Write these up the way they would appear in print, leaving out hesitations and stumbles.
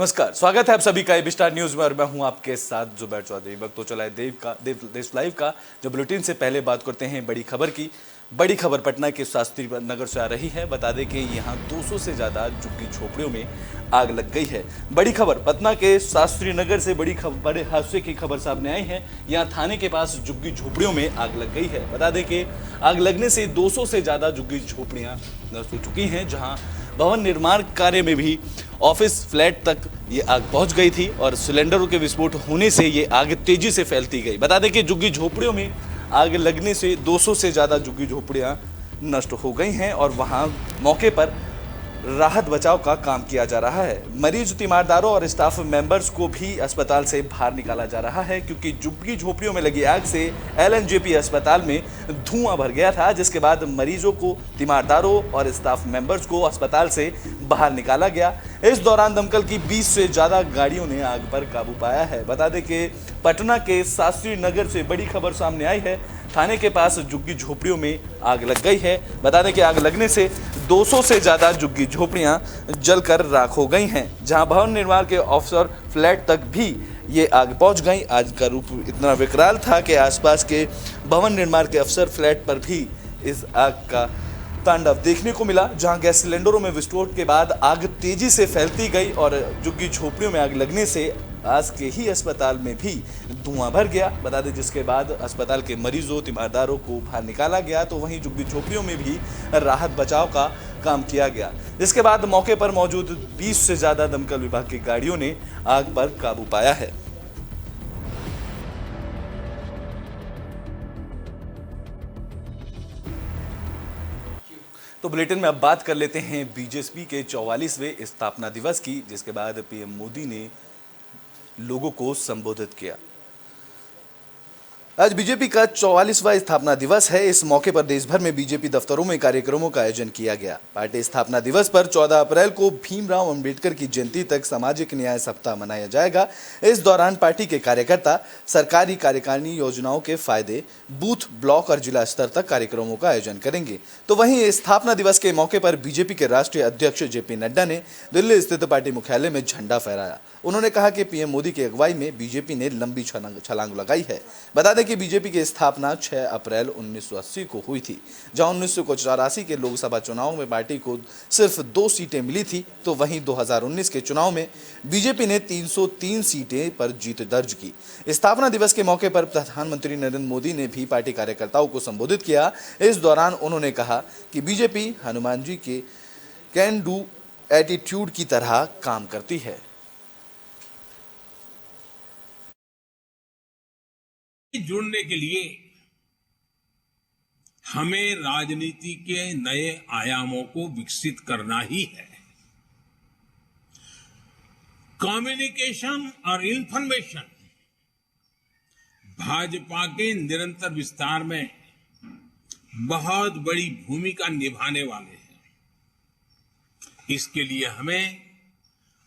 नमस्कार, स्वागत है आप सभी का एबी स्टार न्यूज में और मैं हूं आपके साथ जुबैर चौधरी। वक्त तो चला है देश लाइव का, जो बुलेटिन से पहले बात करते हैं बड़ी खबर की। बड़ी खबर पटना के शास्त्री नगर से आ रही है। बता दें कि यहां 200 से ज्यादा झुग्गी झोपड़ियों में आग लग गई है। बड़ी खबर पटना के शास्त्री नगर से बड़े हादसे की खबर सामने आई है। यहां थाने के पास झुग्गी झोपड़ियों में आग लग गई है। बता दें कि आग लगने से 200 से ज्यादा झुग्गी झोपड़ियां नष्ट हो चुकी हैं, जहां भवन निर्माण कार्य में भी ऑफिस फ्लैट तक ये आग पहुंच गई थी और सिलेंडरों के विस्फोट होने से ये आग तेजी से फैलती गई। बता दें कि झुग्गी झोपड़ियों में आग लगने से 200 से ज़्यादा झुग्गी झोपड़ियां नष्ट हो गई हैं और वहां मौके पर राहत बचाव का काम किया जा रहा है। मरीज, तीमारदारों और स्टाफ मेंबर्स को भी अस्पताल से बाहर निकाला जा रहा है, क्योंकि झुग्गी झोपड़ियों में लगी आग से एलएनजेपी अस्पताल में धुआं भर गया था, जिसके बाद मरीजों को, तीमारदारों और स्टाफ मेंबर्स को अस्पताल से बाहर निकाला गया। इस दौरान दमकल की 20 से ज़्यादा गाड़ियों ने आग पर काबू पाया है। बता दें कि पटना के शास्त्री नगर से बड़ी खबर सामने आई है। थाने के पास झुग्गी झोपड़ियों में आग लग गई है। बता दें कि आग लगने से 200 से ज़्यादा झुग्गी झोपड़ियां जलकर राख हो गई हैं, जहां भवन निर्माण के ऑफिसर फ्लैट तक भी ये आग पहुंच गई। आज का रूप इतना विकराल था कि आसपास के भवन निर्माण के अफसर फ्लैट पर भी इस आग का तांडव देखने को मिला, जहां गैस सिलेंडरों में विस्फोट के बाद आग तेजी से फैलती गई और झुग्गी झोपड़ियों में आग लगने से पास के ही अस्पताल में भी धुआं भर गया। बता दें, जिसके बाद अस्पताल के मरीजों, तीमारदारों को बाहर निकाला गया, तो वहीं झुग्गी झोपड़ियों में भी राहत बचाव का काम किया गया। जिसके बाद मौके पर मौजूद 20 से ज़्यादा दमकल विभाग की गाड़ियों ने आग पर काबू पाया है। तो बुलेटिन में अब बात कर लेते हैं बीजेपी के 44वें स्थापना दिवस की, जिसके बाद पीएम मोदी ने लोगों को संबोधित किया। आज बीजेपी का 44वां स्थापना दिवस है। इस मौके पर देश भर में बीजेपी दफ्तरों में कार्यक्रमों का आयोजन किया गया। पार्टी स्थापना दिवस पर 14 अप्रैल को भीमराव अंबेडकर की जयंती तक सामाजिक न्याय सप्ताह मनाया जाएगा। इस दौरान पार्टी के कार्यकर्ता सरकारी कार्यकारिणी योजनाओं के फायदे बूथ, ब्लॉक और जिला स्तर तक कार्यक्रमों का आयोजन करेंगे। तो वहीं स्थापना दिवस के मौके पर बीजेपी के राष्ट्रीय अध्यक्ष जेपी नड्डा ने दिल्ली स्थित पार्टी मुख्यालय में झंडा फहराया। उन्होंने कहा कि पीएम मोदी की अगुवाई में बीजेपी ने लंबी छलांग लगाई है। बता दें कि बीजेपी की स्थापना 6 अप्रैल 1980 को हुई थी, जहां 1984 के लोकसभा चुनाव में पार्टी को सिर्फ 2 सीटें मिली थी। तो वहीं 2019 के चुनाव में बीजेपी ने 303 सीटें पर जीत दर्ज की। स्थापना दिवस के मौके पर प्रधानमंत्री नरेंद्र मोदी ने भी पार्टी कार्यकर्ताओं को संबोधित किया। इस दौरान उन्होंने कहा कि बीजेपी हनुमान जी के कैन डू एटीट्यूड की तरह काम करती है। जुड़ने के लिए हमें राजनीति के नए आयामों को विकसित करना ही है। कम्युनिकेशन और इंफॉर्मेशन भाजपा के निरंतर विस्तार में बहुत बड़ी भूमिका निभाने वाले हैं। इसके लिए हमें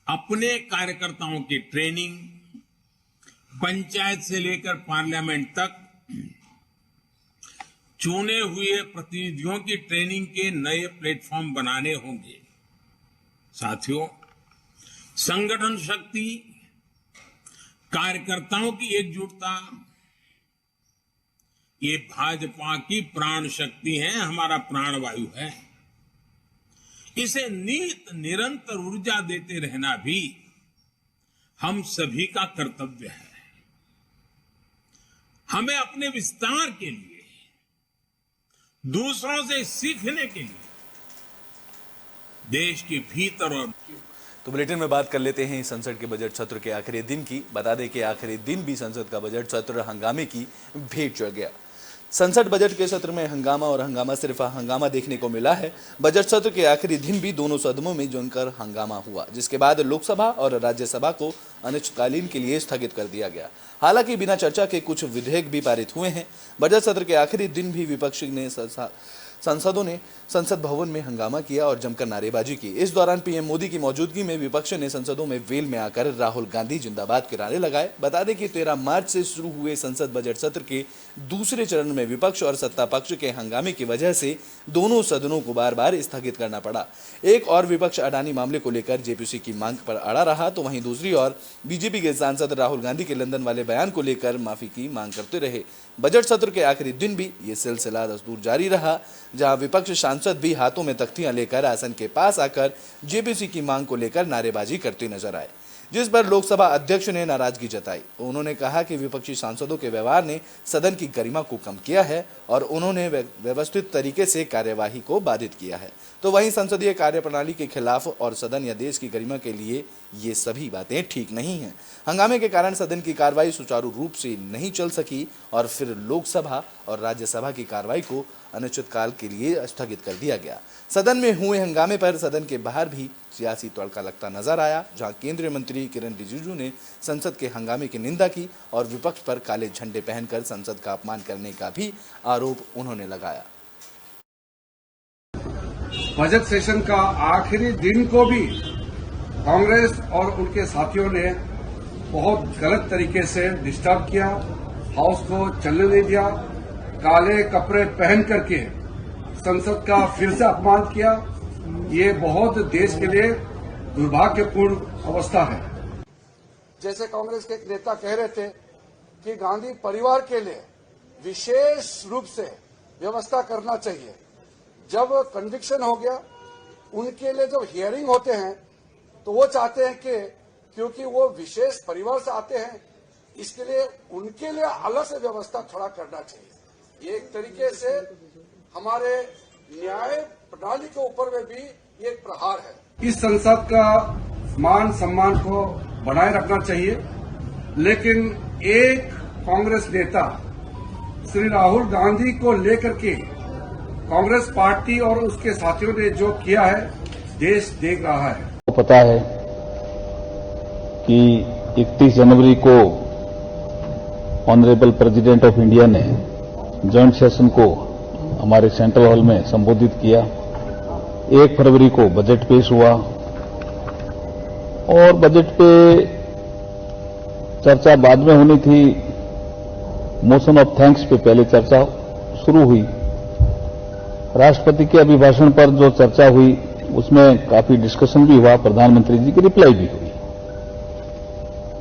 अपने कार्यकर्ताओं की ट्रेनिंग, पंचायत से लेकर पार्लियामेंट तक चुने हुए प्रतिनिधियों की ट्रेनिंग के नए प्लेटफॉर्म बनाने होंगे। साथियों, संगठन शक्ति, कार्यकर्ताओं की एकजुटता, ये भाजपा की प्राण शक्ति है, हमारा प्राणवायु है। इसे निरंतर ऊर्जा देते रहना भी हम सभी का कर्तव्य है। हमें अपने विस्तार के लिए, दूसरों से सीखने के लिए देश के भीतर और तो बुलेटिन में बात कर लेते हैं संसद के बजट सत्र के आखिरी दिन की। बता दें कि आखिरी दिन भी संसद का बजट सत्र हंगामे की भेंट चढ़ गया। संसद बजट के सत्र में हंगामा सिर्फ हंगामा देखने को मिला है। बजट सत्र के आखिरी दिन भी दोनों सदनों में जमकर हंगामा हुआ, जिसके बाद लोकसभा और राज्यसभा को अनिश्चितकालीन के लिए स्थगित कर दिया गया। हालांकि बिना चर्चा के कुछ विधेयक भी पारित हुए हैं। बजट सत्र के आखिरी दिन भी विपक्ष ने सांसदों ने संसद भवन में हंगामा किया और जमकर नारेबाजी की। इस दौरान पीएम मोदी की मौजूदगी में विपक्ष ने संसदों में वेल में आकर राहुल गांधी जिंदाबाद के नारे लगाए। बता दें कि 13 मार्च से शुरू हुए संसद बजट सत्र के दूसरे चरण में विपक्ष और सत्ता पक्ष के हंगामे की वजह से दोनों सदनों को बार बार स्थगित करना पड़ा। एक और विपक्ष अडानी मामले को लेकर जेपीसी की मांग पर अड़ा रहा, तो वहीं दूसरी ओर बीजेपी के सांसद राहुल गांधी के लंदन वाले बयान को लेकर माफी की मांग करते रहे। बजट सत्र के आखिरी दिन भी ये सिलसिला दस्तूर जारी रहा, जहां विपक्ष सांसद भी हाथों में तख्तियां लेकर आसन के पास आकर जेपीसी की मांग को लेकर नारेबाजी करते नजर आए, जिस पर लोकसभा अध्यक्ष ने नाराजगी जताई। उन्होंने कहा कि विपक्षी सांसदों के व्यवहार ने सदन की गरिमा को कम किया है और उन्होंने व्यवस्थित तरीके से कार्यवाही को बाधित किया है। तो वहीं संसदीय कार्यप्रणाली के खिलाफ और सदन या देश की गरिमा के लिए ये सभी बातें ठीक नहीं हैं। हंगामे के कारण सदन की कार्रवाई सुचारू रूप से नहीं चल सकी और फिर लोकसभा और राज्यसभा की कार्रवाई को अनिश्चितकाल के लिए स्थगित कर दिया गया। सदन में हुए हंगामे पर सदन के बाहर भी सियासी तड़का लगता नजर आया, जहां केंद्रीय मंत्री किरण रिजिजू ने संसद के हंगामे की निंदा की और विपक्ष पर काले झंडे पहनकर संसद का अपमान करने का भी आरोप उन्होंने लगाया। बजट सेशन का आखिरी दिन को भी कांग्रेस और उनके साथियों ने बहुत गलत तरीके से डिस्टर्ब किया, हाउस को चलने नहीं दिया, काले कपड़े पहन करके संसद का फिर से अपमान किया। ये बहुत देश के लिए दुर्भाग्यपूर्ण अवस्था है। जैसे कांग्रेस के एक नेता कह रहे थे कि गांधी परिवार के लिए विशेष रूप से व्यवस्था करना चाहिए। जब कन्विक्शन हो गया, उनके लिए जब हियरिंग होते हैं तो वो चाहते हैं कि क्योंकि वो विशेष परिवार से आते हैं, इसके लिए उनके लिए अलग से व्यवस्था खड़ा करना चाहिए। ये एक तरीके से हमारे न्याय प्रणाली के ऊपर में भी ये एक प्रहार है। इस संसद का मान सम्मान को बनाए रखना चाहिए, लेकिन एक कांग्रेस नेता श्री राहुल गांधी को लेकर के कांग्रेस पार्टी और उसके साथियों ने जो किया है, देश देख रहा है। पता है कि 31 जनवरी को ऑनरेबल प्रेसिडेंट ऑफ इंडिया ने जॉइंट सेशन को हमारे सेंट्रल हॉल में संबोधित किया। 1 फरवरी को बजट पेश हुआ और बजट पे चर्चा बाद में होनी थी। मोशन ऑफ थैंक्स पे पहले चर्चा शुरू हुई। राष्ट्रपति के अभिभाषण पर जो चर्चा हुई उसमें काफी डिस्कशन भी हुआ, प्रधानमंत्री जी की रिप्लाई भी हुई।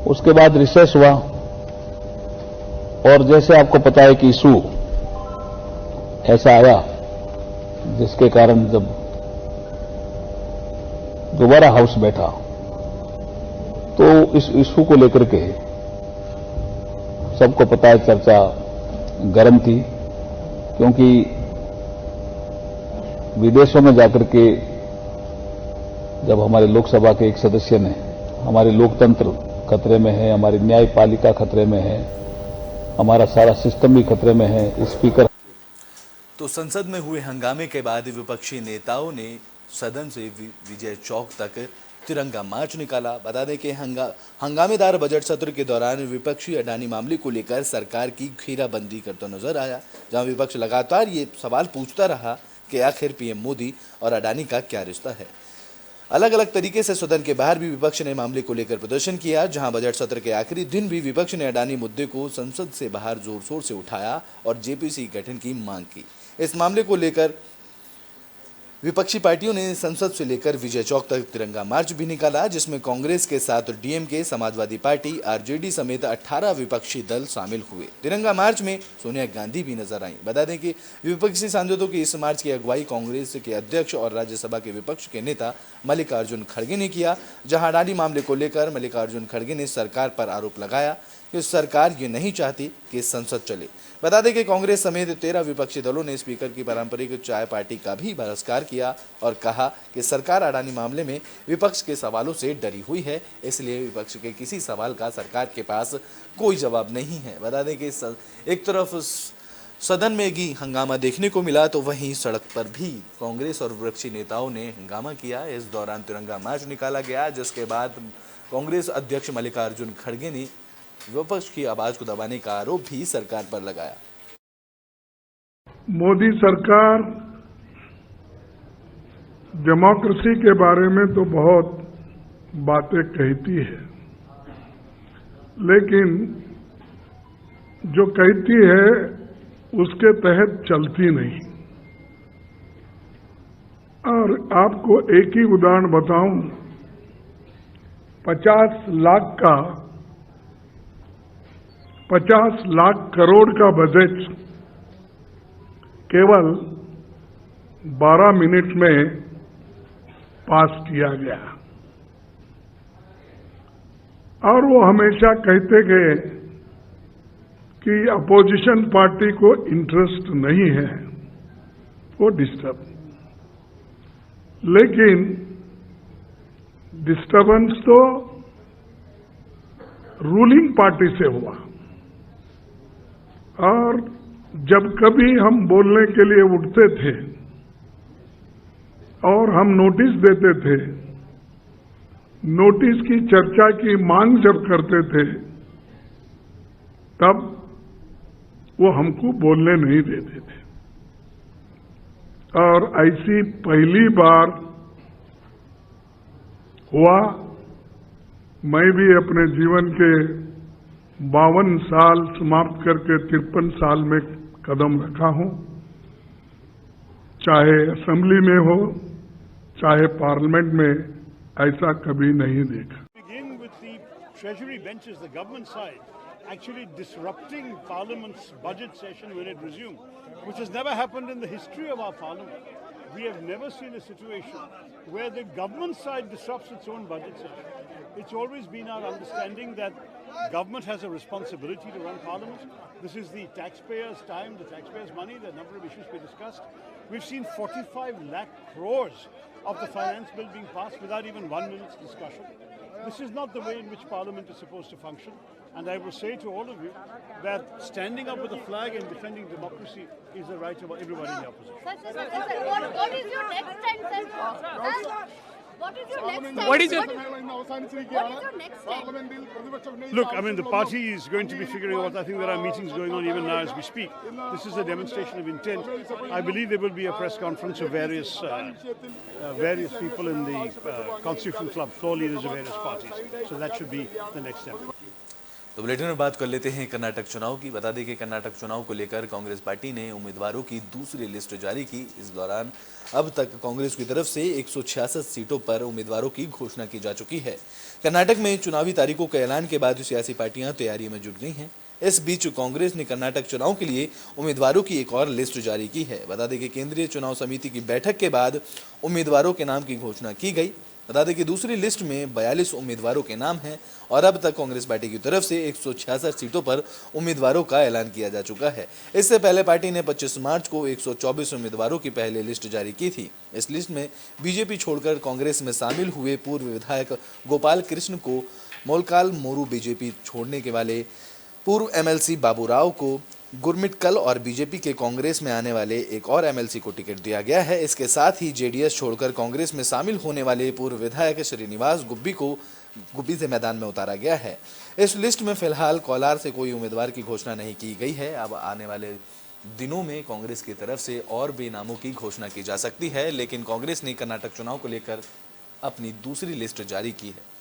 उसके बाद रिसेस हुआ और जैसे आपको पता है कि इशू ऐसा आया जिसके कारण जब दोबारा हाउस बैठा तो इस इशू को लेकर के सबको पता है चर्चा गर्म थी, क्योंकि विदेशों में जाकर के जब हमारे लोकसभा के एक सदस्य ने हमारे लोकतंत्र खतरे में है, हमारी न्यायपालिका खतरे में है, हमारा सारा सिस्टम भी खतरे में है, स्पीकर। तो संसद में हुए हंगामे के बाद विपक्षी नेताओं ने सदन से विजय चौक तक तिरंगा मार्च निकाला। बता दें कि हंगामेदार बजट सत्र के दौरान विपक्षी अडानी मामले को लेकर सरकार की घेराबंदी करता नजर आया, जहां विपक्ष लगातार ये सवाल पूछता रहा कि आखिर पीएम मोदी और अडानी का क्या रिश्ता है। अलग अलग तरीके से सदन के बाहर भी विपक्ष ने मामले को लेकर प्रदर्शन किया, जहां बजट सत्र के आखिरी दिन भी विपक्ष ने अडानी मुद्दे को संसद से बाहर जोर शोर से उठाया और जेपीसी गठन की मांग की। इस मामले को लेकर विपक्षी पार्टियों ने संसद से लेकर विजय चौक तक तिरंगा मार्च भी निकाला, जिसमें कांग्रेस के साथ डीएमके, समाजवादी पार्टी, आरजेडी समेत 18 विपक्षी दल शामिल हुए। तिरंगा मार्च में सोनिया गांधी भी नजर आईं। बता दें कि विपक्षी सांसदों की इस मार्च की अगुवाई कांग्रेस के अध्यक्ष और राज्यसभा के विपक्ष के नेता मल्लिकार्जुन खड़गे ने किया, जहां अडानी मामले को लेकर मल्लिकार्जुन खड़गे ने सरकार पर आरोप लगाया कि सरकार ये नहीं चाहती कि संसद चले। बता दें कि कांग्रेस समेत 13 विपक्षी दलों ने स्पीकर की पारंपरिक चाय पार्टी का भी बहिष्कार किया और कहा कि सरकार अडानी मामले में विपक्ष के सवालों से डरी हुई है, इसलिए विपक्ष के किसी सवाल का सरकार के पास कोई जवाब नहीं है। बता दें कि एक तरफ सदन में भी हंगामा देखने को मिला, तो वहीं सड़क पर भी कांग्रेस और विपक्षी नेताओं ने हंगामा किया। इस दौरान तिरंगा मार्च निकाला गया, जिसके बाद कांग्रेस अध्यक्ष मल्लिकार्जुन खड़गे ने विपक्ष की आवाज को दबाने का आरोप भी सरकार पर लगाया। मोदी सरकार डेमोक्रेसी के बारे में तो बहुत बातें कहती है, लेकिन जो कहती है उसके तहत चलती नहीं। और आपको एक ही उदाहरण बताऊं, 50 लाख करोड़ का बजट केवल 12 मिनट में पास किया गया। और वो हमेशा कहते गए कि अपोजिशन पार्टी को इंटरेस्ट नहीं है, वो डिस्टर्ब। लेकिन डिस्टर्बेंस तो रूलिंग पार्टी से हुआ। और जब कभी हम बोलने के लिए उठते थे और हम नोटिस देते थे, नोटिस की चर्चा की मांग जब करते थे, तब वो हमको बोलने नहीं देते थे। और ऐसी पहली बार हुआ। मैं भी अपने जीवन के 52 साल समाप्त करके 53 साल में कदम रखा हूं, चाहे असेंबली में हो चाहे पार्लियामेंट में, ऐसा कभी नहीं देखा। Begin with the Treasury benches, the government side, actually disrupting Parliament's budget session when it resumed, which has never happened in the history of our Parliament. We have never seen a situation where the government side disrupts its own budget session. It's always been our understanding that government has a responsibility to run Parliament. This is the taxpayers' time, the taxpayers' money, the number of issues we discussed. We've seen 45 lakh crores of the finance bill being passed without even 1 minute's discussion. This is not the way in which Parliament is supposed to function. And I will say to all of you that standing up with the flag and defending democracy is the right of everybody in the opposition. What is your next step, sir? What is your next step? What is it? What is your next step? Look, I mean, the party is going to be figuring out. I think there are meetings going on even now as we speak. This is a demonstration of intent. I believe there will be a press conference of various people in the Constitution Club, floor leaders of various parties. So that should be the next step. तो bulletin में बात कर लेते हैं कर्नाटक चुनाव की। बता दें कि कर्नाटक चुनाव को लेकर कांग्रेस पार्टी ने उम्मीदवारों की दूसरी लिस्ट जारी की। इस दौरान अब तक कांग्रेस की तरफ से 166 सीटों पर उम्मीदवारों की घोषणा की जा चुकी है। कर्नाटक में चुनावी तारीखों के ऐलान के बाद सियासी पार्टियां तैयारी में जुट गई हैं। इस बीच कांग्रेस ने कर्नाटक चुनाव के लिए उम्मीदवारों की एक और लिस्ट जारी की है। बता दें कि केंद्रीय चुनाव समिति की बैठक के बाद उम्मीदवारों के नाम की घोषणा की गई। बता दें कि दूसरी लिस्ट में 42 उम्मीदवारों के नाम हैं और अब तक कांग्रेस पार्टी की तरफ से 166 सीटों पर उम्मीदवारों का ऐलान किया जा चुका है। इससे पहले पार्टी ने 25 मार्च को 124 उम्मीदवारों की पहली लिस्ट जारी की थी। इस लिस्ट में बीजेपी छोड़कर कांग्रेस में शामिल हुए पूर्व विधायक गोपाल कृष्ण को, मोलकाल मोरू बीजेपी छोड़ने के वाले पूर्व एमएलसी बाबूराव को, गुरमिटकल और बीजेपी के कांग्रेस में आने वाले एक और एमएलसी को टिकट दिया गया है। इसके साथ ही जेडीएस छोड़कर कांग्रेस में शामिल होने वाले पूर्व विधायक श्रीनिवास गुब्बी से मैदान में उतारा गया है। इस लिस्ट में फिलहाल कोलार से कोई उम्मीदवार की घोषणा नहीं की गई है। अब आने वाले दिनों में कांग्रेस की तरफ से और भी नामों की घोषणा की जा सकती है, लेकिन कांग्रेस ने कर्नाटक चुनाव को लेकर अपनी दूसरी लिस्ट जारी की है।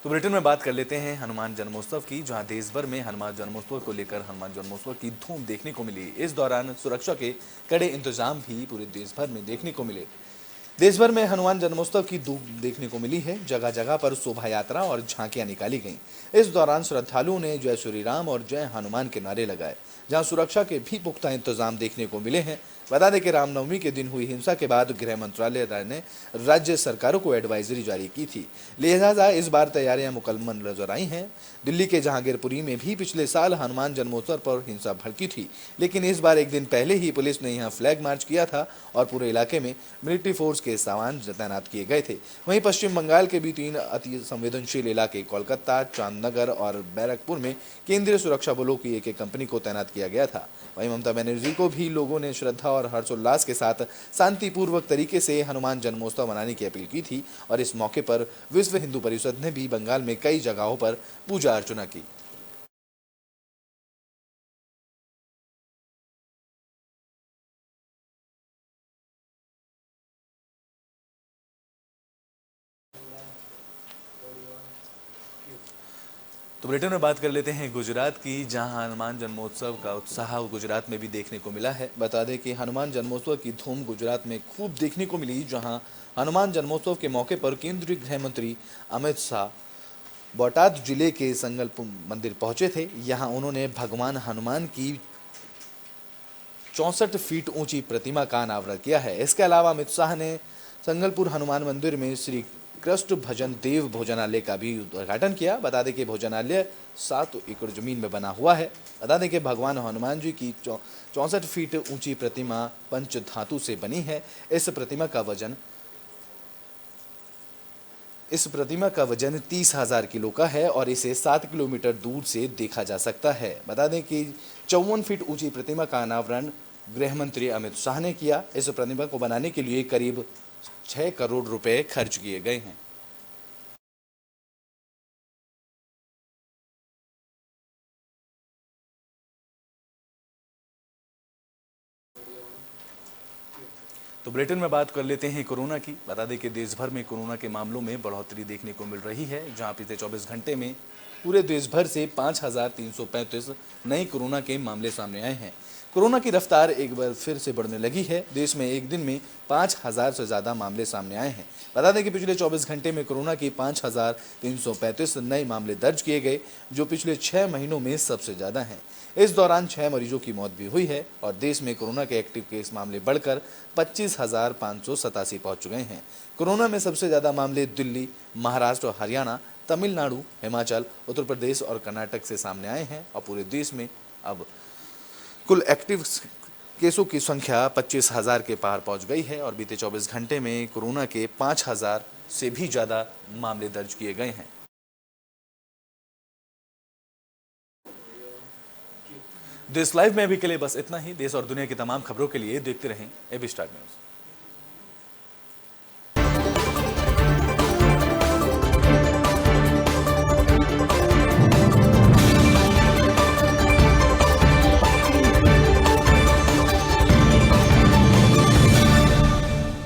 तो बुलेटिन में बात कर लेते हैं हनुमान जन्मोत्सव की, जहां देश भर में हनुमान जन्मोत्सव को लेकर हनुमान जन्मोत्सव की धूम देखने को मिली। इस दौरान सुरक्षा के कड़े इंतजाम भी पूरे देश भर में देखने को मिले। देश भर में हनुमान जन्मोत्सव की धूम देखने को मिली है। जगह जगह पर शोभा यात्रा और झांकियां निकाली गईं। इस दौरान श्रद्धालुओं ने जय श्री राम और जय हनुमान के नारे लगाए, जहां सुरक्षा के भी पुख्ता इंतजाम देखने को मिले हैं। बता दें कि रामनवमी के दिन हुई हिंसा के बाद गृह मंत्रालय ने राज्य सरकारों को एडवाइजरी जारी की थी। लिहाजा इस बार तैयारियां मुकम्मल नजर आई हैं। दिल्ली के जहांगीरपुरी में भी पिछले साल हनुमान जन्मोत्सव पर हिंसा भड़की थी, लेकिन इस बार एक दिन पहले ही पुलिस ने यहां फ्लैग मार्च किया था और पूरे इलाके में मिलिट्री फोर्स के सामान तैनात किए गए थे। वहीं पश्चिम बंगाल के भी 3 अति संवेदनशील इलाके कोलकाता, चांदनगर और बैरकपुर में केंद्रीय सुरक्षा बलों की एक कंपनी को तैनात किया किया गया था। वहीं ममता बनर्जी को भी लोगों ने श्रद्धा और हर्षोल्लास के साथ शांतिपूर्वक तरीके से हनुमान जन्मोत्सव मनाने की अपील की थी और इस मौके पर विश्व हिंदू परिषद ने भी बंगाल में कई जगहों पर पूजा अर्चना की। तो बुलेटिन में बात कर लेते हैं गुजरात की, जहां हनुमान जन्मोत्सव का उत्साह गुजरात में भी देखने को मिला है। बता दें कि हनुमान जन्मोत्सव की धूम गुजरात में खूब देखने को मिली, जहां हनुमान जन्मोत्सव के मौके पर केंद्रीय गृह मंत्री अमित शाह बोटाद जिले के संगलपुर मंदिर पहुंचे थे। यहां उन्होंने भगवान हनुमान की 64 फीट ऊंची प्रतिमा का अनावरण किया है। इसके अलावा अमित शाह ने संगलपुर हनुमान मंदिर में श्री कृष्ण भजन देव भोजनालय का भी उद्घाटन किया। बता दें कि भोजनालय 7 एकड़ जमीन में बना हुआ है। बता दें कि भगवान हनुमान जी की 64 फीट ऊंची प्रतिमा पंच धातु से बनी है। इस प्रतिमा का वजन 30,000 किलो का है और इसे 7 किलोमीटर दूर से देखा जा सकता है। बता दें कि 54 फीट ऊंची प्रतिमा का अनावरण गृह मंत्री अमित शाह ने किया। इस प्रतिमा को बनाने के लिए करीब 6 करोड़ रुपए खर्च किए गए हैं। तो बुलेटिन में बात कर लेते हैं कोरोना की। बता दें कि देश भर में कोरोना के मामलों में बढ़ोतरी देखने को मिल रही है, जहां पिछले 24 घंटे में पूरे देश भर से 5,335 नए कोरोना के मामले सामने आए हैं। कोरोना की रफ्तार एक बार फिर से बढ़ने लगी है। देश में एक दिन में 5,000 से ज़्यादा मामले सामने आए हैं। बता दें कि पिछले 24 घंटे में कोरोना के 5,335 नए मामले दर्ज किए गए, जो पिछले 6 महीनों में सबसे ज़्यादा हैं। इस दौरान 6 मरीजों की मौत भी हुई है और देश में कोरोना के एक्टिव केस मामले बढ़कर 25,587 पहुंच चुके हैं। कोरोना में सबसे ज़्यादा मामले दिल्ली, महाराष्ट्र, हरियाणा, तमिलनाडु, हिमाचल, उत्तर प्रदेश और कर्नाटक से सामने आए हैं और पूरे देश में अब कुल एक्टिव केसों की संख्या 25,000 के पार पहुंच गई है और बीते 24 घंटे में कोरोना के 5,000 से भी ज़्यादा मामले दर्ज किए गए हैं। देश लाइव में अभी के लिए बस इतना ही। देश और दुनिया की तमाम खबरों के लिए देखते रहें एबी स्टार न्यूज़।